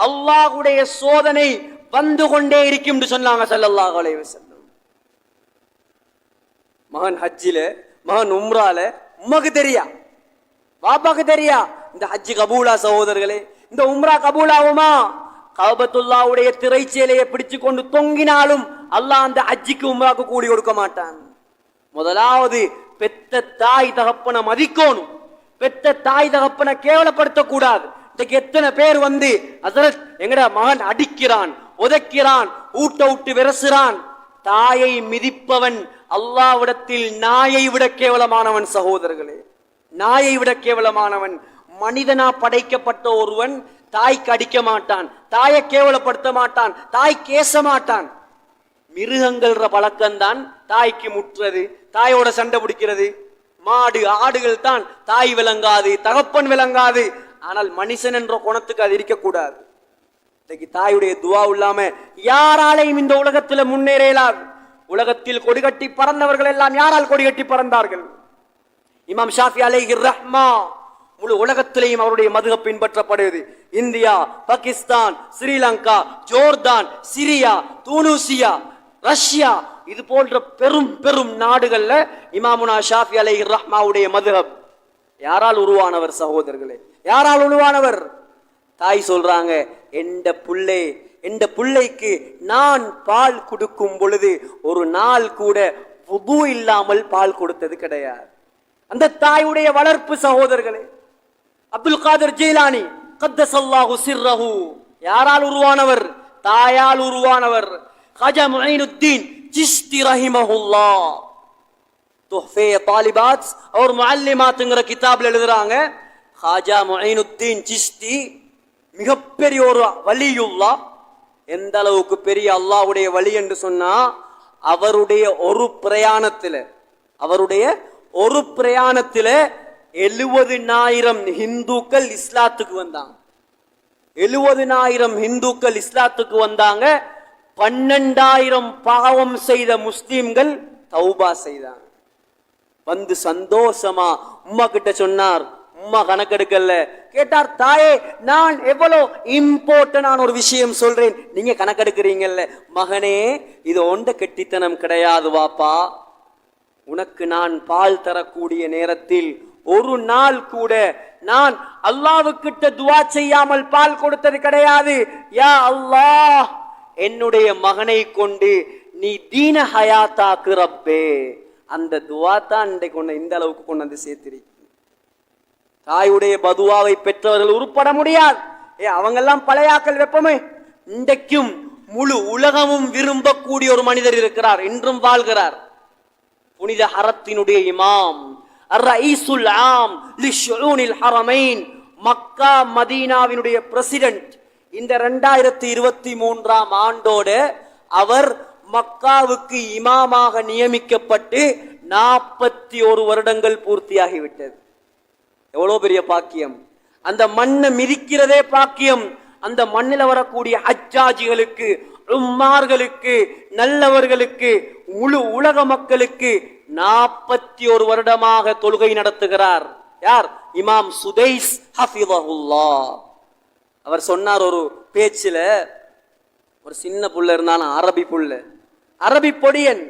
அல்லாஹ்வுடைய சோதனை வந்து கொண்டே இருக்கும் என்று சொன்னாங்க ஸல்லல்லாஹு அலைஹி வஸல்லம். மகன் ஹஜ்ஜில, மகன் உம்ரால, உம்மக்கு தெரியா, பாப்பாக்கு தெரியா, இந்த ஹஜ்ஜி கபூலா சகோதரர்களே? இந்த உம்ரா கபூலாவுமா? கஅபத்துல்லாஹ்வுடைய திரைச்சேலையை பிடிச்சு கொண்டு தொங்கினாலும் அல்லாஹ் அந்த ஹஜ்ஜிக்கு உம்ராக்கு கூலி கொடுக்க மாட்டான். முதலாவது பெத்த தாய் தகப்பனை மதிக்கணும். பெத்த தாய் தகப்பனை கேவலப்படுத்த கூடாது. இன்னைக்கு எத்தனை பேர் வந்து, ஹஸரத் எங்கட மகன் அடிக்கிறான், உதைக்கிறான், ஊட்ட விட்டு விரசுறான். தாயை மிதிப்பவன் அல்லாஹ்விடத்தில் நாயை விட கேவலமானவன் சகோதரர்களே, நாயை விட கேவலமானவன். மனிதனா படைக்கப்பட்ட ஒருவன் தாய்க்கு அடிக்க மாட்டான், தாயை கேவலப்படுத்த மாட்டான், தாய் கேச மாட்டான். மிருகங்கள்ற பழக்கம்தான் தாய்க்கு முற்றுறது, தாயோட சண்டை பிடிக்கிறது. மாடு ஆடுகள் தான் தாய் விளங்காது, தகப்பன் விளங்காது. ஆனால் மனுஷன் என்ற குணத்துக்கு அது இருக்கக்கூடாது. இன்னைக்கு தாயுடைய துவா இல்லாம யாராலையும் இந்த உலகத்துல முன்னேறலாது. உலகத்தில் கொடிகட்டி பறந்தவர்கள் எல்லாம் யாரால் கொடிகட்டி பறந்தார்கள்? இமாம் ஷாஃபி அலைஹி ரஹ்மா. முழு உலகத்திலேயும் அவருடைய மதுஹப் பின்பற்றப்படுகிறது. India, Pakistan, Sri Lanka, Jordan, Syria, தூனுசியா, Russia, இது போன்ற பெரும் பெரும் நாடுகள்ல இமாமுனா ஷாஃபி அலைஹி ரஹ்மாவுடைய மதுஹப் யாரால் உருவானவர் சகோதரர்களே? யாரால் உருவானவர்? தாய் சொல்றாங்க, எந்த பிள்ளைக்கு நான் பால் கொடுக்கும் பொழுது ஒரு நாள் கூட வுது இல்லாமல் பால் கொடுத்தது கிடையாது. அந்த தாயுடைய வளர்ப்பு சகோதரர்களே. அப்துல் காதர் ஜீலானி கத்தஸல்லாஹு சிர்ரஹு யாரால் உருவானவர்? தாயால் உருவானவர். ஹஜா முஈனுத்தீன் சிஸ்தி ரஹிமஹுல்லாஹ் துஹ்ஃபே தாலிபாத் और முஅல்லிமாத்ங்கற கிதாப்ல எழுதுறாங்க, ஹாஜா முஈனுத்தீன் சிஸ்தி மிகப்பெரிய ஒரு வலியுல்லாஹ். எந்த அளவுக்கு பெரிய அல்லாஹ்வுடைய வலி என்று சொன்னா, அவருடைய ஒரு பிரயாணத்துல 70,000 ஹிந்துக்கள் இஸ்லாத்துக்கு வந்தாங்க. 70,000 ஹிந்துக்கள் இஸ்லாத்துக்கு வந்தாங்க. 12,000 பாவம் செய்த முஸ்லிம்கள் தௌபா செய்தாங்க. வந்து சந்தோஷமா உம்மா கிட்ட சொன்னார். உம்மா கணக்கெடுக்கல. கேட்டார், தாயே நான் எவ்வளவு இம்பார்ட்டன்டான ஒரு விஷயம் சொல்றேன், நீங்க கணக்கெடுக்கிறீங்கல்ல. மகனே, இது ஒண்ட கெட்டித்தனம் கிடையாது வாப்பா. உனக்கு நான் பால் தரக்கூடிய நேரத்தில் ஒரு நாள் கூட நான் அல்லாஹ்வுக்கிட்ட துஆ செய்யாமல் பால் கொடுத்தது கிடையாது. யா அல்லாஹ், என்னுடைய மகனை கொண்டு நீ தீன ஹயாத்தாக்கு ரப்பே. அந்த துஆ தான் இன்றைக்கு இந்த அளவுக்கு கொண்டு வந்து சேர்த்திருக்கு. தாயுடைய பதுவாவை பெற்றவர்கள் உருப்பட முடியாது. அவங்கெல்லாம் பழையாக்கள் வெப்பமே. இன்றைக்கும் முழு உலகமும் விரும்பக்கூடிய ஒரு மனிதர் இருக்கிறார், இன்றும் வாழ்கிறார். புனித ஹரத்தினுடைய இமாம், அர்-ரயீசுல் ஆம் லிஷுஊனில் ஹரமைன், மக்கா மதீனாவினுடைய பிரசிடென்ட். இந்த 2023ஆம் ஆண்டோட அவர் மக்காவுக்கு இமாமாக நியமிக்கப்பட்டு 41 வருடங்கள் பூர்த்தியாகிவிட்டது. எவ்வளவு பெரிய பாக்கியம்! அந்த மண்ணை மிதிக்கிறதே பாக்கியம். அந்த மண்ணில் வரக்கூடிய ஹஜ்ஜாஜிகளுக்கு, உம்மார்களுக்கு, நல்லவர்களுக்கு, முழு உலக மக்களுக்கு 41 வருடமாக தொழுகை நடத்துகிறார். யார்? இமாம் சுதைஸ் ஹஃபிதஹுல்லாஹ். அவர் சொன்னார் ஒரு பேச்சில், ஒரு சின்ன புள்ள இருந்தாலும் அரபி பொடியன்,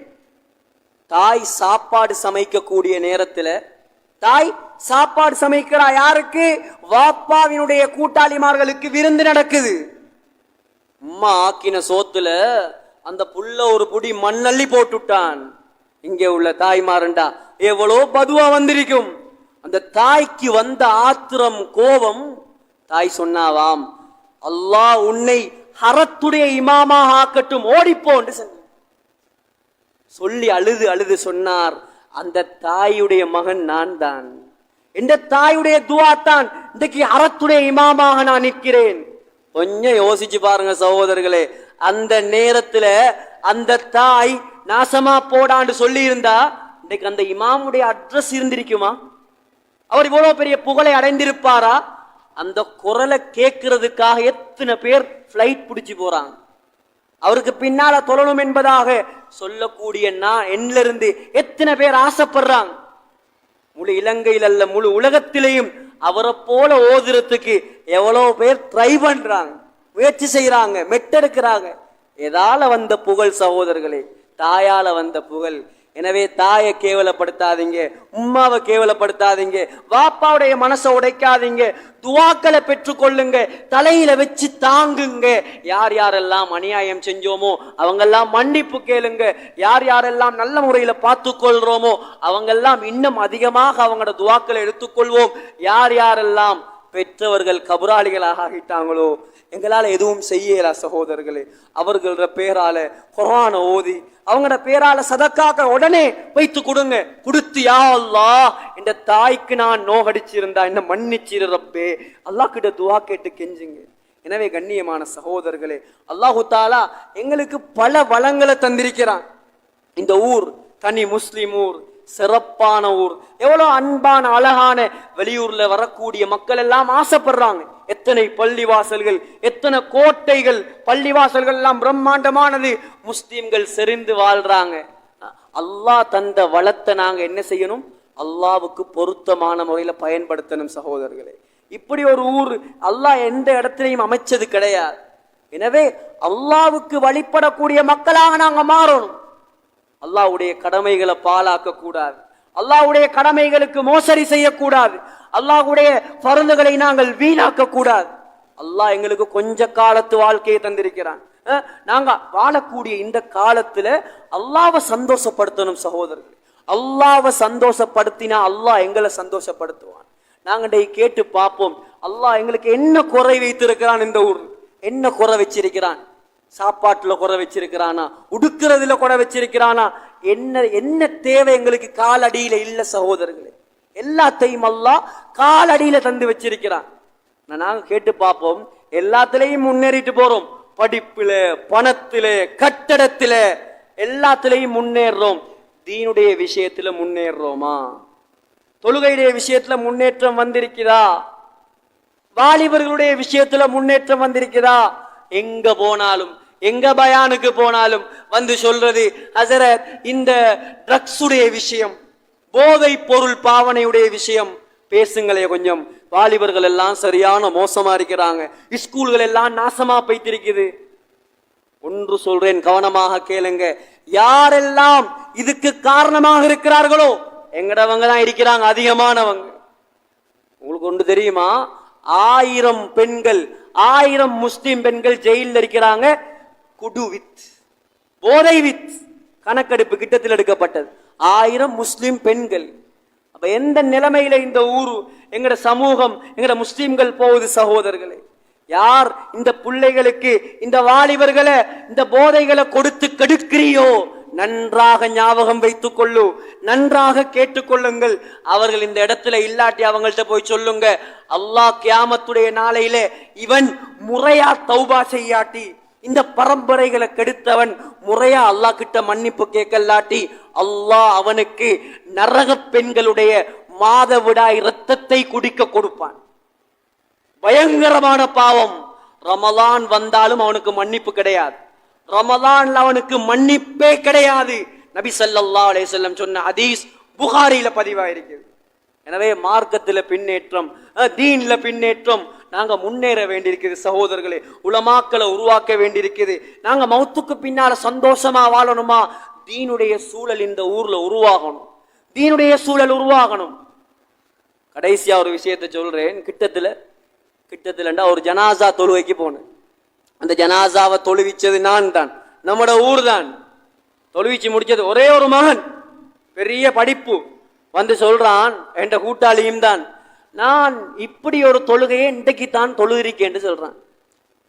தாய் சாப்பாடு சமைக்கக்கூடிய நேரத்தில் தாய் சாப்பாடு சமைக்கிறா. யாருக்கு? வாப்பாவினுடைய கூட்டாளிமார்களுக்கு விருந்து நடக்குது. அம்மா ஆக்கின சோத்துல அந்த புள்ள ஒரு புடி மண்ணள்ளி போட்டுட்டான். இங்கே உள்ள தாய்மாரண்டா எவ்வளோ பதுவா வந்திருக்கும். அந்த தாய்க்கு வந்த ஆத்திரம், கோபம். தாய் சொன்னாவாம், அல்லாஹ் உன்னை ஹரத்துடைய இமாமாக ஆக்கட்டும், ஓடிப்போன்னு சொல்லி அழுது சொன்னார், அந்த தாயுடைய மகன் நான் தான். இந்த தாயுடைய துஆ தான் இன்றைக்கு ஹரத்துடைய இமாமாக நான் நிற்கிறேன். கொஞ்சம் யோசிச்சு பாருங்க சகோதரர்களே. அந்த நேரத்துல அந்த தாய் நாசமா போடான்னு சொல்லி இருந்தா இன்றைக்கு அந்த இமாமுடைய அட்ரஸ் இருந்திருக்குமா? அவர் இவ்வளவு பெரிய புகழை அடைந்திருப்பாரா? அந்த குரலை கேட்கறதுக்காக எத்தனை பேர் பிளைட் பிடிச்சு போறாங்க. அவருக்கு பின்னால தொழணும் என்பதாக சொல்லக்கூடிய நான் என்னிலிருந்து எத்தனை பேர் ஆசைப்படுறாங்க. முழு இலங்கையில் அல்ல, முழு உலகத்திலேயும் அவரை போல ஓதுறதுக்கு எவ்வளவு பேர் ட்ரை பண்றாங்க, முயற்சி செய்யறாங்க, மெட்டெடுக்கிறாங்க. எதால வந்த புகழ் சகோதரர்களே? தாயால வந்த புகழ். எனவே தாயை கேவலப்படுத்தாதீங்க, உம்மாவை கேவலப்படுத்தாதீங்க, வாப்பாவுடைய மனசை உடைக்காதீங்க. துவாக்களை பெற்றுக்கொள்ளுங்க, தலையில வச்சு தாங்குங்க. யார் யாரெல்லாம் அநியாயம் செஞ்சோமோ அவங்கெல்லாம் மன்னிப்பு கேளுங்க. யார் யாரெல்லாம் நல்ல முறையில பார்த்து கொள்றோமோ அவங்கெல்லாம் இன்னும் அதிகமாக அவங்களோட துவாக்களை எடுத்துக்கொள்வோம். யார் யாரெல்லாம் பெற்றவர்கள் கபராளிகளாக ஆகிட்டாங்களோ எங்களால எதுவும் செய்யல சகோதரர்களே. அவர்களோட பேரால குர்ஆன ஓதி அவங்களோட பேரால சதக்காக உடனே வைத்து கொடுங்க. கொடுத்து, யா அல்லாஹ், இந்த தாய்க்கு நான் நோகடிச்சிருந்தா என்ன மன்னிச்சிரு ரப்பே, அல்லாஹ் கிட்ட துஆ கேட்டு கெஞ்சுங்க. எனவே கண்ணியமான சகோதரர்களே, அல்லாஹு தாலா எங்களுக்கு பல வளங்களை தந்திருக்கிறான். இந்த ஊர் தனி முஸ்லிம் ஊர், சிறப்பான ஊர், எவ்வளவு அன்பான அழகான. வெளியூர்ல வரக்கூடிய மக்கள் எல்லாம் ஆசைப்படுறாங்க. எத்தனை பள்ளிவாசல்கள், எத்தனை கோட்டைகள், பள்ளிவாசல்கள் எல்லாம் பிரம்மாண்டமானது. முஸ்லிம்கள் செறிந்து வாழ்றாங்க. அல்லாஹ் தந்த வளத்தை நாங்க என்ன செய்யணும்? அல்லாஹ்வுக்கு பொருத்தமான முறையில பயன்படுத்தணும் சகோதரர்களே. இப்படி ஒரு ஊர் அல்லாஹ் எந்த இடத்திலையும் அமைச்சது கிடையாது. எனவே அல்லாஹ்வுக்கு வழிபடக்கூடிய மக்களாக நாங்க மாறணும். அல்லாஹ்வுடைய கடமைகளை பாழாக்க கூடாது. அல்லாஹ்வுடைய கடமைகளுக்கு மோசடி செய்யக்கூடாது. அல்லாஹ்வுடைய ஃபர்துகளை நாங்கள் வீணாக்க கூடாது. அல்லாஹ் எங்களுக்கு கொஞ்ச காலத்து வாழ்க்கையை தந்திருக்கிறான். நாங்க வாழக்கூடிய இந்த காலத்துல அல்லாஹ்வை சந்தோஷப்படுத்தணும் சகோதரர்கள். அல்லாஹ்வை சந்தோஷப்படுத்தினா அல்லாஹ் எங்களை சந்தோஷப்படுத்துவான். நாங்க கேட்டு பார்ப்போம், அல்லாஹ் எங்களுக்கு என்ன குறை வைத்திருக்கிறான்? இந்த ஊர் என்ன குறை வச்சிருக்கிறான்? சாப்பாட்டுல குறை வச்சிருக்கிறானா? உடுக்கிறதுல குறை வச்சிருக்கிறானா? என்ன என்ன தேவை எங்களுக்கு காலடியில இல்ல சகோதரர்களே. எல்லாத்தையும் அல்லாஹ் காலடியில தந்து வச்சிருக்கிறான். நாங்க கேட்டு பார்ப்போம், எல்லாத்திலையும் முன்னேறிட்டு போறோம். படிப்புல, பணத்தில, கட்டடத்தில, எல்லாத்திலையும் முன்னேறோம். தீனுடைய விஷயத்துல முன்னேறோமா? தொழுகையுடைய விஷயத்துல முன்னேற்றம் வந்திருக்கிறதா? வாலிபர்களுடைய விஷயத்துல முன்னேற்றம் வந்திருக்கிறதா? எங்க போனாலும், எங்க பயானுக்கு போனாலும் வந்து சொல்றது, ஹஸரத் இந்த ட்ரக்ஸ் உடைய விஷயம், போதை பொருள் பாவனையுடைய விஷயம் பேசுங்களே கொஞ்சம். வாலிபர்கள் எல்லாம் சரியான மோசமா இருக்கிறாங்க, ஸ்கூல்கள் எல்லாம் நாசமா போய்த்திருக்குது. ஒன்று சொல்றேன், கவனமாக கேளுங்க. யாரெல்லாம் இதுக்கு காரணமாக இருக்கிறார்களோ எங்கடவங்க தான் இருக்கிறாங்க அதிகமானவங்க. உங்களுக்கு ஒன்று தெரியுமா? 1000 பெண்கள், 1000 முஸ்லிம் பெண்கள் ஜெயிலில் இருக்கிறாங்க. குடு வித், போதை வித், கணக்கெடுப்பு கிட்டத்தில் எடுக்கப்பட்டது. 1000 முஸ்லிம் பெண்கள். அப்ப எந்த நிலைமையில இந்த ஊரு, எங்கட சமூகம், எங்கட முஸ்லிம்கள் போகுது சகோதரர்களே? யார் இந்த பிள்ளைகளுக்கு, இந்த வாலிபர்களை இந்த போதைகளை கொடுத்து கெடுக்கிறியோ நன்றாக ஞாபகம் வைத்துக் கொள்ளு, நன்றாக கேட்டுக்கொள்ளுங்கள். அவர்கள் இந்த இடத்துல இல்லாட்டி அவங்கள்ட்ட போய் சொல்லுங்க, அல்லாஹ் கியாமத்துடைய நாளையிலே இவன் முறையா தௌபா செய்யாட்டி, இந்த பரம்பரைகளை கெடுத்தவன் முறையா அல்லாஹ் கிட்ட மன்னிப்பு கேட்கலாட்டி, அல்லாஹ் அவனுக்கு நரக பெண்களுடைய மாதவிடாய் இரத்தத்தை குடிக்க கொடுப்பான். பயங்கரமான பாவம். ரமலான் வந்தாலும் அவனுக்கு மன்னிப்பு கிடையாது. ரமலான்ல அவனுக்கு மன்னிப்பே கிடையாது. நபி ஸல்லல்லாஹு அலைஹி வஸல்லம் சொன்ன ஹதீஸ் புகாரில பதிவாயிருக்கிறது. எனவே மார்க்கத்துல பின்னேற்றம், தீன்ல பின்னேற்றம், நாங்க முன்னேற வேண்டியிருக்குது சகோதரர்களே. உலமாக்களை உருவாக்க வேண்டியிருக்குது. நாங்க மௌத்துக்கு பின்னால சந்தோஷமா வாழணுமா? தீனுடைய சூழல் இந்த ஊர்ல உருவாகணும், தீனுடைய சூழல் உருவாகணும். கடைசியா ஒரு விஷயத்தை சொல்றேன். கிட்டத்துல ஒரு ஜனாசா தொழுவைக்கு போனேன். அந்த ஜனாசாவை தொழுவிச்சது நான் தான், நம்மட ஊர் தான். தொழுவிச்சு முடிச்சது ஒரே ஒரு மகன், பெரிய படிப்பு. வந்து சொல்றான், என்ற கூட்டாளியும் தான், நான் இப்படி ஒரு தொழுகையை இன்றைக்கு தான் தொழுகிறேன் சொல்றான்.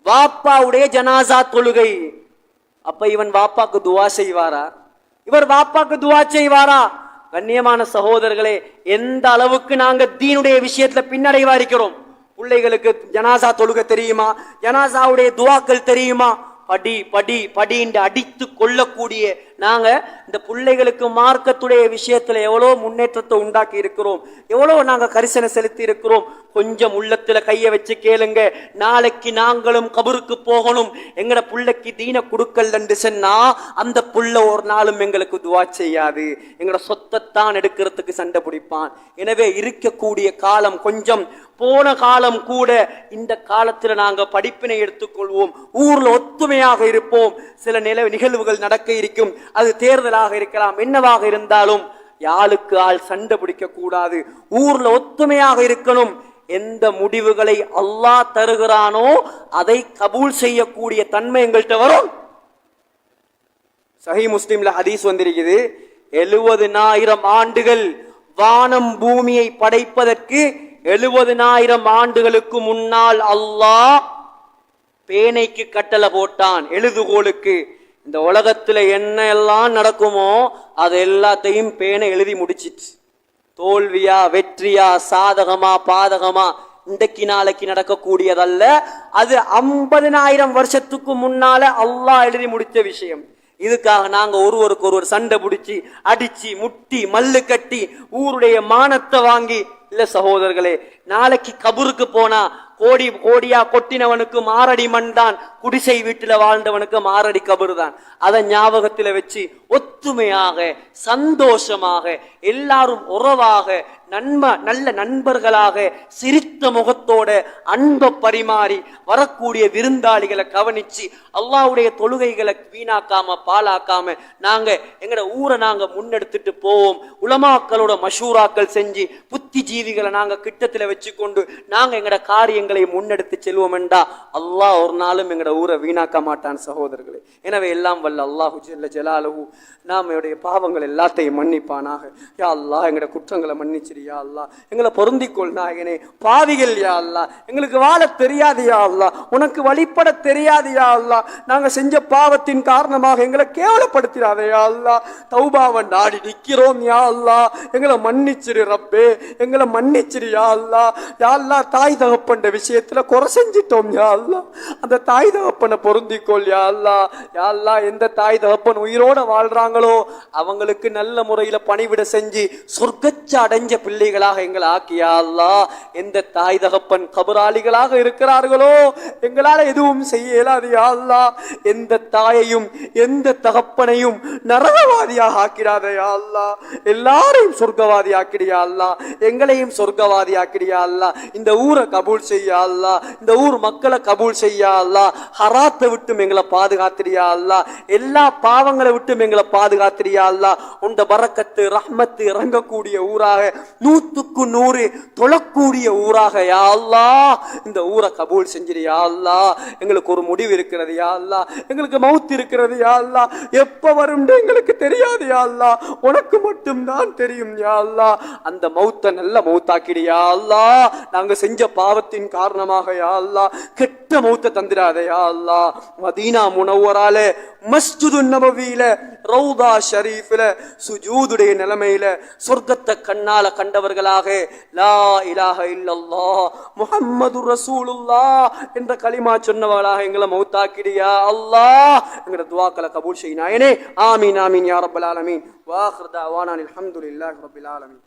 வாப்பாவுடைய ஜனாசா தொழுகை. அப்ப இவன் வாப்பாக்கு துவா செய்வாரா? இவர் வாப்பாக்கு துவா செய்வாரா? கண்ணியமான சகோதரர்களே, எந்த அளவுக்கு நாங்க தீனுடைய விஷயத்துல பின்னடைவா இருக்கிறோம். பிள்ளைகளுக்கு ஜனாசா தொழுக தெரியுமா? ஜனாசாவுடைய துவாக்கள் தெரியுமா? படி படி படின்னு அடித்து கொள்ளக்கூடிய நாங்க இந்த பிள்ளைகளுக்கு மார்க்கத்துடைய விஷயத்துல எவ்வளோ முன்னேற்றத்தை உண்டாக்கி இருக்கிறோம், எவ்வளோ நாங்க கரிசனை செலுத்தி இருக்கிறோம். கொஞ்சம் உள்ளத்துல கைய வச்சு கேளுங்க. நாளைக்கு நாங்களும் கபருக்கு போகணும், எங்கட புள்ளைக்கு தீன கொடுக்கலன்னு சொன்னா அந்த புள்ள ஒரு நாளும் எங்களுக்கு துவா செய்யாது, எங்கட சொத்தைத்தான் எடுக்கிறதுக்கு சண்டை பிடிப்பான். எனவே இருக்கக்கூடிய காலம் கொஞ்சம், போன காலம் கூட, இந்த காலத்துல நாங்க படிப்பினை எடுத்துக்கொள்வோம், ஊர்ல ஒத்துமையாக இருப்போம். சில நிகழ்வுகள் நடக்க இருக்கும், அது தேர்தலாக இருக்கலாம், என்னவாக இருந்தாலும் யாளுக்கு ஆள் சண்டை பிடிக்க கூடாது, ஊர்ல ஒத்துமையாக இருக்கணும். எந்த முடிவுகளை அல்லாஹ் தருகிறானோ அதை கபூல் செய்யக்கூடிய தன்மை எங்கள்கிட்ட வரும். சஹீஹ் முஸ்லிம்ல ஹதீஸ் வந்திருக்குது, 70,000 ஆண்டுகள் வானம் பூமியை படைப்பதற்கு 70,000 ஆண்டுகளுக்கு முன்னால் அல்லாஹ் பேனைக்கு கட்டளை போட்டான், எழுதுகோலுக்கு. இந்த உலகத்துல என்ன எல்லாம் நடக்குமோ அது எல்லாத்தையும் பேனை எழுதி முடிச்சிட்டு, தோல்வியா வெற்றியா சாதகமா பாதகமா இன்றைக்கு நாளைக்கு நடக்கக்கூடியதல்ல, அது 50,000 வருஷத்துக்கு முன்னால அல்லாஹ் எழுதி முடிச்ச விஷயம். இதுக்காக நாங்க ஒருவருக்கு ஒருவர் சண்டை பிடிச்சி அடிச்சு முட்டி மல்லு கட்டி ஊருடைய மானத்தை வாங்கி இல்ல சகோதரர்களே. நாளைக்கு கபருக்கு போனா கோடி கோடியா கொட்டினவனுக்கு மாரடி மண் தான், குடிசை வீட்டுல வாழ்ந்தவனுக்கு மாரடி கபரு தான். அதை ஞாபகத்துல வச்சு ஒத்துமையாக சந்தோஷமாக எல்லாரும் உறவாக நல்ல நண்பர்களாக சிரித்த முகத்தோட அன்பை பரிமாறி வரக்கூடிய விருந்தாளிகளை கவனிச்சு அல்லாஹ்வுடைய தொழுகைகளை வீணாக்காம பாலாக்காம நாங்க எங்கட ஊரை நாங்க முன்னெடுத்துட்டு போவோம். உலமாக்களோட மஷூராக்கள் செஞ்சு புத்திஜீவிகளை நாங்க கிட்டத்துல வச்சு கொண்டு நாங்க எங்கட காரியங்களை முன்னெடுத்து செல்வோம் என்றா அல்லாஹ் ஒரு நாளும் எங்கட எங்கட ஊரை வீணாக்க மாட்டான் சகோதரர்களே. எனவே எல்லாம் வல்ல அல்லாஹு ஜல்ல ஜலாலுஹு நாமையுடைய பாவங்கள் எல்லாத்தையும் மன்னிப்பானாக. யா அல்லாஹ் எங்கட குற்றங்களை மன்னிச்சிரு யா அல்லாஹ். எங்களை பொருந்திக்கொள் நாயகனே. பாவிகள் யா அல்லாஹ், எங்களுக்கு வாழ தெரியாது யா அல்லாஹ், உனக்கு வழிபட தெரியாது யா அல்லாஹ். நாங்க செஞ்ச பாவத்தின் காரணமாக எங்களை கேவலப்படுத்திடாதே யா அல்லாஹ். தௌபாவை நாடி நிக்கிறோம் யா அல்லாஹ், எங்களை மன்னிச்சிரு ரப்பே, எங்களை மன்னிச்சிரு யா அல்லாஹ். யா அல்லாஹ், தாய் தகப்பன்ற விஷயத்துல குறை செஞ்சிட்டோம் யா அல்லாஹ், அந்த தாய் தகப்பனை பொருந்திக்கொள் யா அல்லாஹ். யா அல்லாஹ், எந்த தாய் தகப்பன் உயிரோட வாழ்றாங்களோ அவங்களுக்கு நல்ல முறையில பணிவிட செஞ்சு சொர்க்கச்ச அடைஞ்ச பிள்ளைகளாக எங்களை ஆக்கியா அல்லாஹ். எந்த தாய் தகப்பன் கபராளிகளாக இருக்கிறார்களோ எங்களால எதுவும் செய்ய இயலாது யா அல்லாஹ். எந்த தாயையும் எந்த தகப்பனையும் நரகவாதியாக ஆக்கிடாதே யா அல்லாஹ். எல்லாரையும் சொர்க்கவாதி ஆக்கிடியா அல்லாஹ், எங்களையும் சொர்க்கவாதி ஆக்கிடியா அல்லாஹ். இந்த ஊரை கபூல் செய்யா அல்லாஹ், இந்த ஊர் மக்களை கபூல் செய்யா அல்லாஹ். ஹராத்தை விட்டும் எங்களை பாதுகாத்திரியா அல்லாஹ், எல்லா பாவங்களை விட்டும் எங்களை பாதுகாத்திரியா அல்லாஹ். உண்ட பரக்கத்து ரஹ்மத்து இறங்கக்கூடிய ஊராக, 100க்கு 100 தொழக்கூடிய ஊராக யா அல்லாஹ் இந்த ஊரை கபூல் செஞ்சிரியா அல்லாஹ். எங்களுக்கு ஒரு முடிவு இருக்கிறது யா அல்லாஹ், எங்களுக்கு மவுத் இருக்கிறது யா அல்லாஹ். எப்ப வரும் எங்களுக்கு தெரியாது யா அல்லாஹ், உனக்கு மட்டும் தான் தெரியும் யா அல்லாஹ். அந்த மவுத்தை நல்ல மவுத்தாக்கிடியா அல்லாஹ். நாங்க செஞ்ச பாவத்தின் காரணமாக யா அல்லாஹ் கெட்ட மவுத்தை தந்திராதே யா அல்லாஹ். மதீனா முனவ்வரால மஸ்ஜிது நபவியில ரௌதா ஷரீஃபில சுஜூதுடைய நிலைமையில சொர்க்கத்தை கண்ணால கண்டவர்களாக லா இலாஹ இல்லல்லாஹ் முஹம்மது ரசூலுல்லாஹ் என்ற கலிமா சொன்னவர்களாக எங்களை மௌத்தாக்கிடியா அல்லாஹ். எங்கட துஆக்களை கபூல் செய்யினாயனே. ஆமீன் ஆமீன் யா ரப்பல் ஆலமீன். வா ஆகிரு தஅவானா அல்ஹம்துலில்லாஹி ரப்பில் ஆலமீன்.